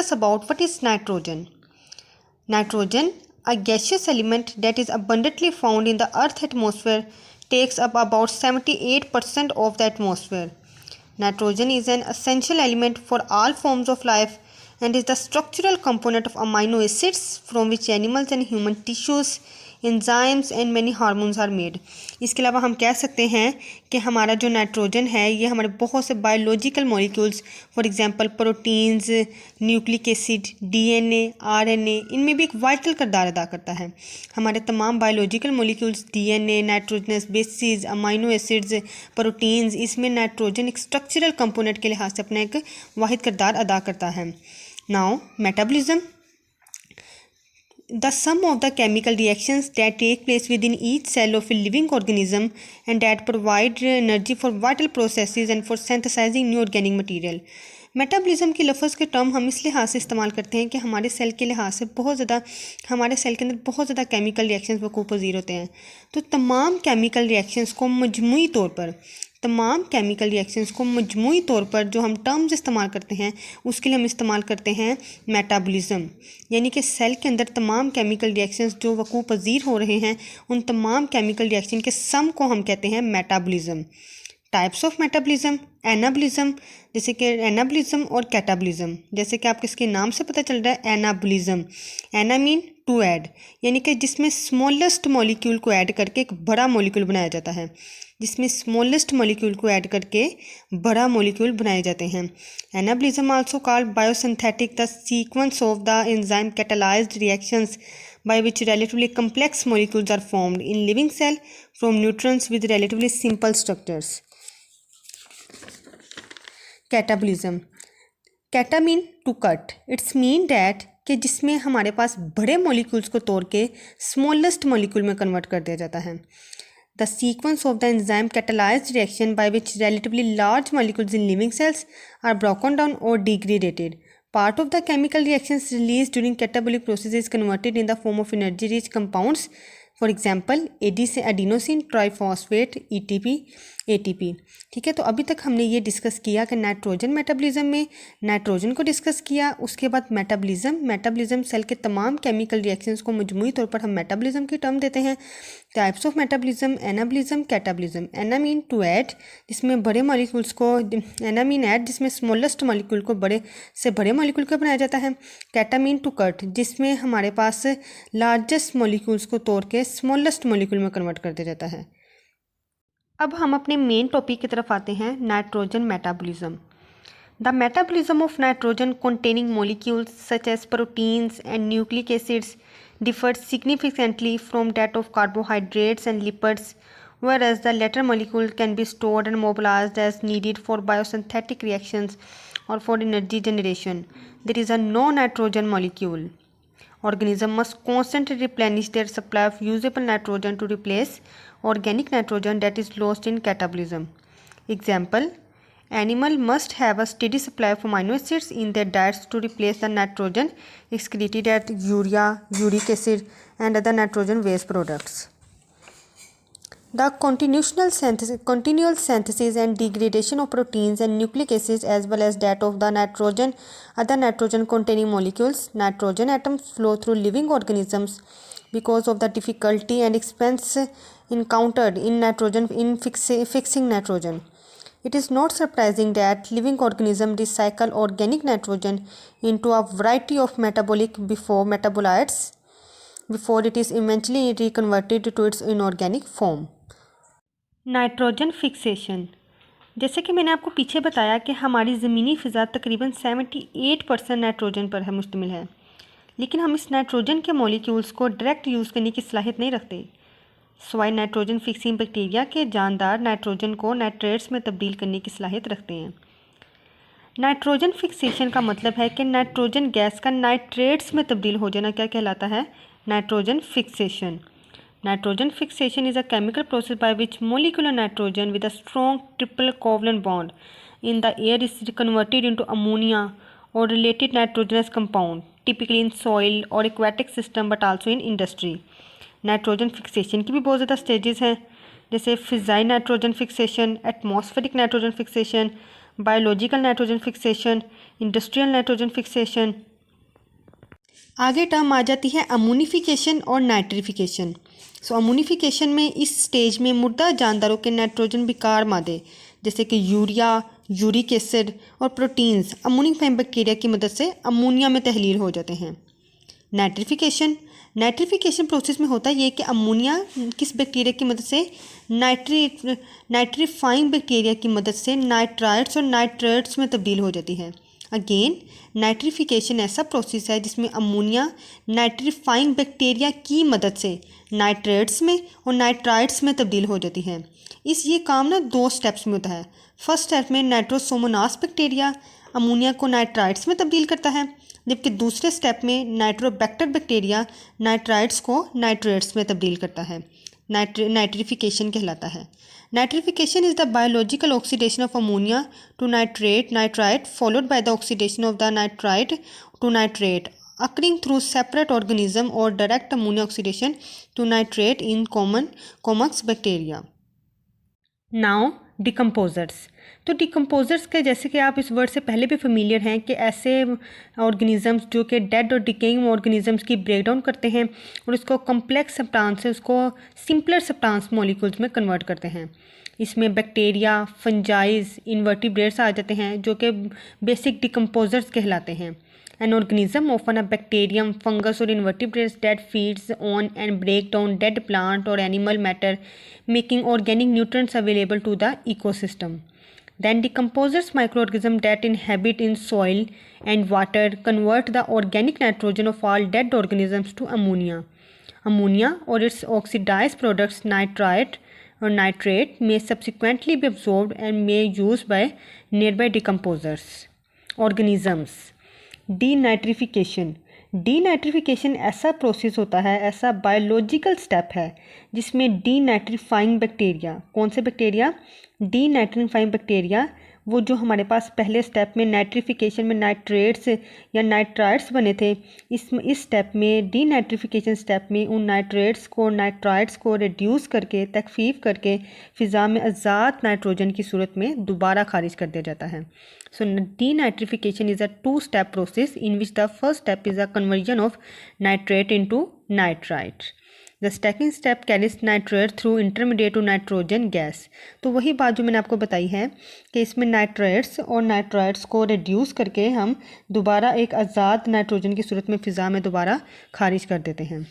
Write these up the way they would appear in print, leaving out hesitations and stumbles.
us about what is nitrogen. Nitrogen, a gaseous element that is abundantly found in the Earth's atmosphere, takes up about 78% of the atmosphere. Nitrogen is an essential element for all forms of life and is the structural component of amino acids from which animals and human tissues, enzymes and many hormones are made. इसके अलावा हम कह सकते हैं कि हमारा जो nitrogen है ये हमारे बहुत से biological molecules, for example proteins, nucleic acid, DNA, RNA, इनमें भी एक वाइटल किरदार अदा करता है. हमारे तमाम biological molecules, DNA, nitrogenous bases, amino acids, proteins, इसमें नाइट्रोजन एक स्ट्रक्चरल कंपोनेंट के लिहाज से अपना एक वाहिद किरदार अदा करता है. Now metabolism. The sum of the chemical reactions that take place within each cell of a living organism and that provide energy for vital processes and for synthesizing new organic material. Metabolism के लफ्ज़ के term हम इस लिहाज से इस्तेमाल करते हैं कि हमारे सेल के लिहाज से बहुत ज़्यादा हमारे सेल के अंदर बहुत ज़्यादा केमिकल रिएक्शंस वक़ूफ़ पज़ीर होते हैं. तो तमाम केमिकल रिएक्शंस को मजमूई तौर पर जो हम टर्म्स इस्तेमाल करते हैं उसके लिए हम इस्तेमाल करते हैं मेटाबॉलिज्म. यानी कि सेल के अंदर तमाम केमिकल रिएक्शंस जो वक़ूफ़ पज़ीर हो रहे हैं उन तमाम केमिकल रिएक्शन के सम को हम कहते हैं metabolism. Types of metabolism. Anabolism, जैसे कि एनाबॉलिज्म और कैटाबॉलिज्म. जैसे कि आपको इसके नाम से पता चल रहा है anabolism. Ana mean to add, यानी कि जिसमें स्मॉलेस्ट मॉलिक्यूल को ऐड करके एक बड़ा मॉलिक्यूल बनाया जाता है. Anabolism also called biosynthetic, the sequence of the enzyme catalysed reactions by which relatively complex molecules are formed in living cell from neutrons with relatively simple structures. Catabolism. Cata mean to cut. It's mean that कि जिसमें हमारे पास बड़े molecules को तोड़ के smallest molecule में convert कर दिया जाता है. The sequence of the enzyme catalyzed reaction by which relatively large molecules in living cells are broken down or degraded. Part of the chemical reactions released during catabolic process is converted in the form of energy-rich compounds. For example, adenosine triphosphate, ATP. ठीक है, तो अभी तक हमने ये discuss किया कि nitrogen metabolism में नाइट्रोजन को डिस्कस किया. उसके बाद मेटाबॉलिज्म सेल के तमाम केमिकल रिएक्शंस को मजमूई तौर पर हम मेटाबॉलिज्म की टर्म देते हैं. Types of metabolism. Anabolism, catabolism. Ana mean to add, जिसमें बड़े मॉलिक्यूल्स को, एना मीन ऐड, जिसमें स्मॉलेस्ट मॉलिक्यूल को बड़े से बड़े मॉलिक्यूल को बनाया जाता है. कैटा मीन टू कट, जिसमें हमारे पास लार्जेस्ट मॉलिक्यूल्स को तोड़ के स्मॉलेस्ट मॉलिक्यूल में कन्वर्ट कर दिया जाता है. अब हम अपने मेन टॉपिक की तरफ आते हैं, nitrogen metabolism. The metabolism of nitrogen containing molecules such as proteins and nucleic acids differs significantly from that of carbohydrates and lipids, whereas the latter molecule can be stored and mobilized as needed for biosynthetic reactions or for energy generation. There is a no nitrogen molecule. Organism must constantly replenish their supply of usable nitrogen to replace organic nitrogen that is lost in catabolism. Example, animal must have a steady supply of amino acids in their diets to replace the nitrogen excreted as urea, uric acid and other nitrogen waste products. The continual synthesis and degradation of proteins and nucleic acids as well as that of the other nitrogen containing molecules, nitrogen atoms flow through living organisms because of the difficulty and expense encountered in fixing nitrogen. It is not surprising that living organisms recycle organic nitrogen into a variety of metabolic metabolites before it is eventually reconverted to its inorganic form. Nitrogen fixation. जैसे कि मैंने आपको पीछे बताया कि हमारी ज़मीनी फ़िज़ा तकरीबन 78% नाइट्रोजन पर मुश्तमिल है, लेकिन हम इस नाइट्रोजन के मॉलिक्यूल्स को डायरेक्ट यूज़ करने की सलाहियत नहीं रखते. सवाई नाइट्रोजन फिक्सिंग बैक्टीरिया के जानदार नाइट्रोजन को नाइट्रेट्स में तब्दील करने की सलाहियत रखते हैं. नाइट्रोजन फिक्सेशन का मतलब है कि नाइट्रोजन गैस का नाइट्रेट्स में तब्दील हो जाना क्या कहलाता है? Nitrogen fixation. Nitrogen fixation is a chemical process by which molecular nitrogen with a strong triple covalent bond in the air is converted into ammonia or related nitrogenous compound, typically in soil or aquatic system but also in industry. Nitrogen fixation की भी बहुत ज़्यादा stages हैं, जैसे फिज़ाई nitrogen fixation, atmospheric nitrogen fixation, biological nitrogen fixation, industrial nitrogen fixation, आगे term आ जाती है अमोनिफिकेशन और नाइट्रिफिकेशन। सो अमोनिफिकेशन में इस स्टेज में मुर्दा जानदारों के नाइट्रोजन विकार मादे जैसे कि यूरिया, यूरिक एसिड और प्रोटीन्स अमोनिफाइंग बैक्टीरिया की मदद से अमोनिया में तहलील हो जाते हैं। नाइट्रिफिकेशन प्रोसेस में होता है कि अमोनिया किस बैक्टीरिया की मदद से नाइट्रीफाइंग बैक्टीरिया की मदद से नाइट्राइट्स और नाइट्रेट्स में तब्दील हो जाती है। अगेन नाइट्रिफिकेशन ऐसा प्रोसेस है जिसमें अमोनिया नाइट्रीफाइंग बैक्टीरिया की मदद से नाइट्रेट्स में और नाइट्राइट्स में तब्दील हो जाती है। ये काम ना 2 स्टेप्स में होता है। फर्स्ट स्टेप में नाइट्रोसोमोनास बैक्टीरिया अमोनिया को नाइट्राइट्स में तब्दील करता है, जबकि दूसरे स्टेप में नाइट्रोबैक्टर बैक्टीरिया नाइट्राइट्स को नाइट्रेट्स में तब्दील करता है। नाइट्रिफिकेशन कहलाता है। Nitrification is the biological oxidation of ammonia to nitrite followed by the oxidation of the nitrite to nitrate occurring through separate organism or direct ammonia oxidation to nitrate in comox bacteria. Now decomposers। तो decomposers के जैसे कि आप इस word से पहले भी familiar हैं कि ऐसे ऑर्गेनिजम्स जो कि डेड और डिकेइंग ऑर्गेनिजम्स की ब्रेकडाउन करते हैं और उसको कॉम्प्लेक्स सब्सटेंस से उसको सिंपलर सब्सटेंस मॉलिक्यूल्स में कन्वर्ट करते हैं। इसमें बैक्टीरिया, फंजाइज, इन्वर्टिब्रेट्स आ जाते हैं जो कि बेसिक डिकम्पोजर्स कहलाते हैं। An organism, often a bacterium, fungus or invertebrates that feeds on and break down dead plant or animal matter, making organic nutrients available to the ecosystem. Then decomposers, microorganisms that inhabit in soil and water, convert the organic nitrogen of all dead organisms to ammonia. Ammonia or its oxidized products, nitrite or nitrate, may subsequently be absorbed and may used by nearby decomposers organisms. Denitrification ऐसा process होता है, ऐसा biological step है जिसमें denitrifying bacteria, कौन से bacteria? Denitrifying bacteria, वो जो हमारे पास पहले स्टेप में नाइट्रिफिकेशन में नाइट्रेट्स या नाइट्राइट्स बने थे, इस स्टेप में डीनाइट्रिफिकेशन स्टेप में उन नाइट्रेट्स को नाइट्राइट्स को रिड्यूस करके तखफीफ करके फ़िज़ा में आज़ाद नाइट्रोजन की सूरत में दोबारा खारिज कर दिया जाता है। So denitrification is a 2-step process in which the first step is a conversion of nitrate into nitrite. The second step carries nitrate through intermediate to nitrogen gas. तो वही बात जो मैंने आपको बताई है कि इसमें नाइट्रेट्स और नाइट्राइट्स को रिड्यूस करके हम दोबारा एक आज़ाद नाइट्रोजन की सूरत में फ़िज़ा में दोबारा खारिज कर देते हैं।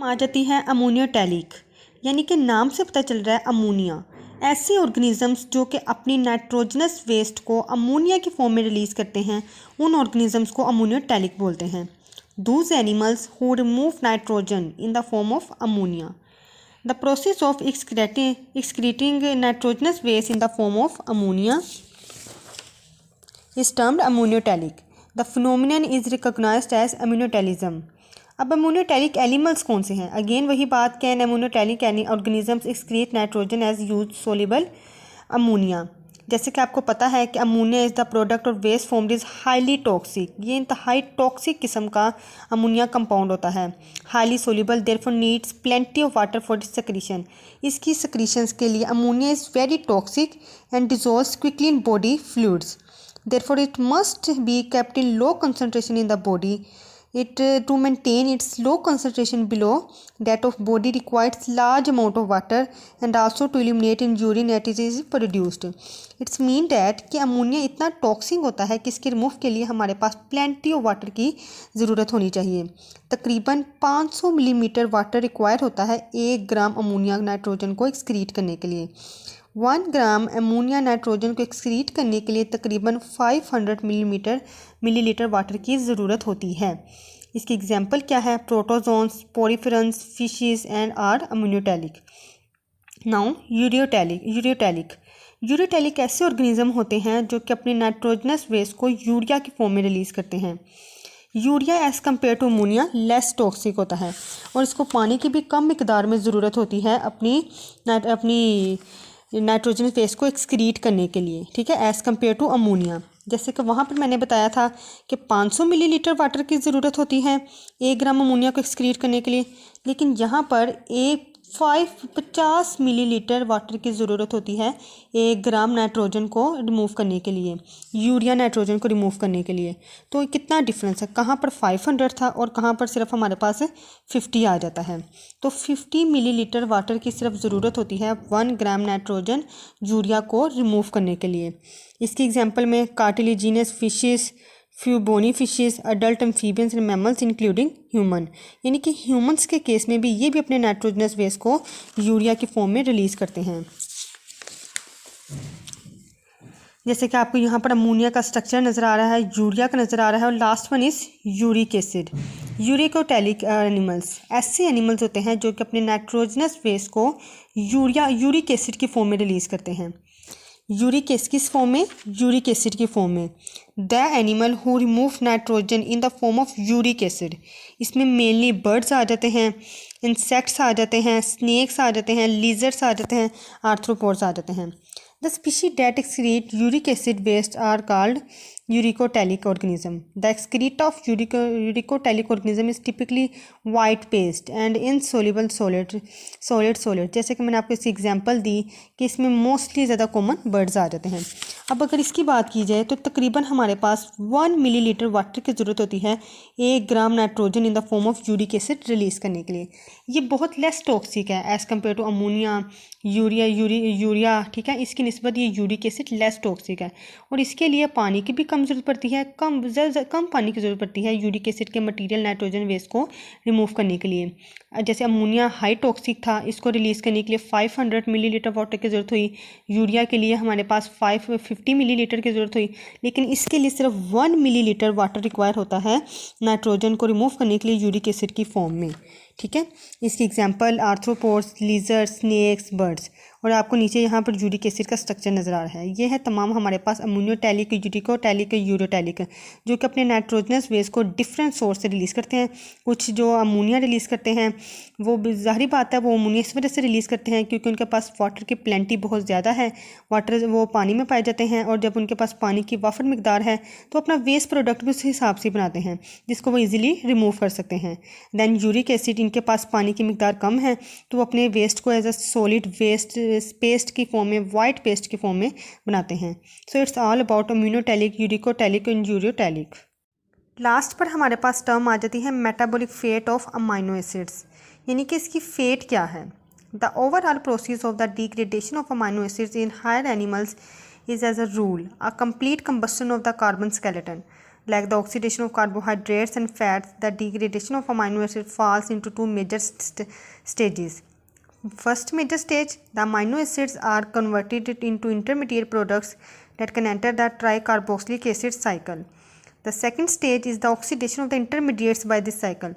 आ जाती है अमोनिया टैलिक, यानी कि नाम से पता चल रहा है अमोनिया। ऐसे ऑर्गेनिजम्स जो कि अपनी नाइट्रोजनस वेस्ट को अमोनिया के फॉर्म में रिलीज़ करते हैं, उन ऑर्गेनिजम्स को अमोनिया टैलिक बोलते हैं। Those animals who remove nitrogen in the form of ammonia. The process of excreting nitrogenous waste in the form of ammonia is termed ammoniotallic. The phenomenon is recognized as ammoniotallism. अब अमोनियोटैलिक animals कौन से हैं? Again वही बात, can ammoniotelic organisms excrete nitrogen as use soluble ammonia. जैसे कि आपको पता है कि अमोनिया इज़ द प्रोडक्ट और waste formed is highly toxic. ये इंतहाई टॉक्सिक किस्म का अमोनिया कंपाउंड होता है, highly soluble, therefore needs plenty of water for its secretion. इसकी सेक्रीशंस के लिए ammonia is very toxic and dissolves quickly in body fluids, therefore it must be kept in low concentration in the body. To maintain its low concentration below that of body requires large amount of water and also to eliminate in urine that is produced. It's mean that कि ammonia इतना toxic होता है कि इसके remove के लिए हमारे पास plenty of water की ज़रूरत होनी चाहिए। तकरीबन 500 मिलीमीटर वाटर रिक्वायर होता है 1 ग्राम अमोनिया नाइट्रोजन को एक्सक्रीट करने के लिए। 1 ग्राम अमोनिया नाइट्रोजन को एक्सक्रीट करने के लिए तकरीबन 500 मिलीलीटर वाटर की ज़रूरत होती है। इसकी एग्जांपल क्या है? Protozoans, poriferans, fishes and are ammoniotelic. Now ureotelic ऐसे ऑर्गेनिज्म होते हैं जो कि अपने नाइट्रोजनस वेस्ट को यूरिया के फॉर्म में रिलीज़ करते हैं। Urea as compare to ammonia less toxic होता है और इसको पानी की भी कम मिकदार में ज़रूरत होती है अपनी नाइट्रोजनस वेस्ट को एक्सक्रीट करने के लिए, ठीक है, एज़ कम्पेयर टू अमोनिया। जैसे कि वहाँ पर मैंने बताया था कि 500 मिलीलीटर वाटर की ज़रूरत होती है 1 ग्राम अमोनिया को एक्सक्रीट करने के लिए, लेकिन यहाँ पर 50 मिलीलीटर वाटर की ज़रूरत होती है 1 ग्राम नाइट्रोजन को रिमूव करने के लिए, यूरिया नाइट्रोजन को रिमूव करने के लिए। तो कितना डिफरेंस है, कहाँ पर 500 था और कहाँ पर सिर्फ हमारे पास 50 आ जाता है। तो 50 मिलीलीटर वाटर की सिर्फ ज़रूरत होती है 1 ग्राम नाइट्रोजन यूरिया को रिमूव करने के लिए। इसकी एग्जाम्पल में cartilaginous fishes, few bony fishes, adult amphibians and mammals including human, यानी कि ह्यूमंस के केस में भी ये भी अपने नाइट्रोजनस वेस्ट को यूरिया की फॉर्म में रिलीज़ करते हैं। जैसे कि आपको यहाँ पर अमोनिया का स्ट्रक्चर नज़र आ रहा है, यूरिया का नज़र आ रहा है, और last one is uric acid. Uricotelic animals ऐसे एनिमल्स होते हैं जो कि अपने नाइट्रोजनस वेस्ट को यूरिक एसिड की फॉर्म में रिलीज़ करते हैं। यूरिक एसिड किस फॉर्म में, यूरिक एसिड की फॉर्म में। The animal who remove nitrogen in the form of uric acid, इसमें मेनली बर्ड्स आ जाते हैं, इंसेक्ट्स आ जाते हैं, स्नेक्स आ जाते हैं, लिजर्ड्स आ जाते हैं, आर्थ्रोपोड्स आ जाते हैं। The species that excrete uric acid waste are called uricotelic organism. The excreta of uricotelic organism is typically white paste and insoluble solid. जैसे कि मैंने आपको इसकी एग्जांपल दी कि इसमें मोस्टली ज़्यादा कॉमन बर्ड्स आ जाते हैं। अब अगर इसकी बात की जाए तो तकरीबन हमारे पास 1 मिलीलीटर वाटर की ज़रूरत होती है 1 gram nitrogen in the form of uric acid release करने के लिए। ये बहुत लेस टॉक्सिक है as compare to ammonia, urea, ठीक है, इसकी निस्बत ये यूरिक एसिड लेस टॉक्सिक है। और इसके लिए पानी की भी कम ज़रूरत पड़ती है, कम पानी की ज़रूरत पड़ती है यूरिक एसिड के मटेरियल नाइट्रोजन वेस्ट को रिमूव करने के लिए। जैसे अमोनिया हाई टॉक्सिक था, इसको रिलीज़ करने के लिए 500 मिलीलीटर वाटर की ज़रूरत हुई, यूरिया के लिए हमारे पास 50 मिलीलीटर की ज़रूरत हुई, लेकिन इसके लिए सिर्फ 1 मिलीलीटर वाटर रिक्वायर होता है नाइट्रोजन को रिमूव करने के लिए यूरिक एसिड की फॉर्म में। ठीक है, इसकी example arthropods, lizard, snakes, birds. और आपको नीचे यहाँ पर यूरिक एसिड का स्ट्रक्चर नज़र आ रहा है। ये है तमाम हमारे पास अमोनियोटैलिक, यूरिकोटैलिक, यूरोटैलिक, जो कि अपने नाइट्रोजनस वेस्ट को डिफरेंट सोर्स से रिलीज़ करते हैं। कुछ जो अमोनिया रिलीज़ करते हैं वो ज़ाहिर बात है वो अमोनिया इस वजह से रिलीज़ करते हैं क्योंकि उनके पास वाटर की प्लेंटी बहुत ज़्यादा है, वाटर वो पानी में पाए जाते हैं, और जब उनके पास पानी की वाफर मकदार है तो अपना वेस्ट प्रोडक्ट भी उस हिसाब से बनाते हैं जिसको वो ईजिली रिमूव कर सकते हैं। दैन यूरिक एसिड, इनके पास पानी की मकदार कम है तो वो अपने वेस्ट को as a solid waste paste की फॉर्म में, वाइट पेस्ट की फॉर्म में बनाते हैं। So its all about ammonotelic, uricotelic and ureotelic. Last पर हमारे पास टर्म आ जाती है metabolic fate of amino acids, यानी कि इसकी फेट क्या है। The overall process of the degradation of amino acids in higher animals is as a rule a complete combustion of the carbon skeleton. Like the oxidation of carbohydrates and fats, the degradation of amino acid falls into two major stages. First major stage, the amino acids are converted into intermediate products that can enter the tricarboxylic acid cycle. The second stage is the oxidation of the intermediates by this cycle.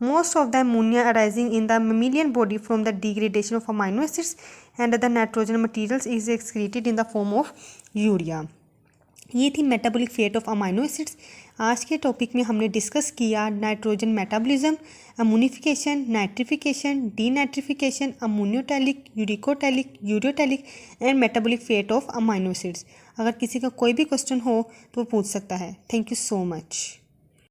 Most of the ammonia arising in the mammalian body from the degradation of amino acids and other nitrogen materials is excreted in the form of urea. ये थी metabolic fate of amino acids. आज के topic में हमने discuss किया nitrogen metabolism, ammonification, nitrification, denitrification, ammoniotelic, uricotelic, ureotelic and metabolic fate of amino acids. अगर किसी का कोई भी क्वेश्चन हो तो वो पूछ सकता है। Thank you so much.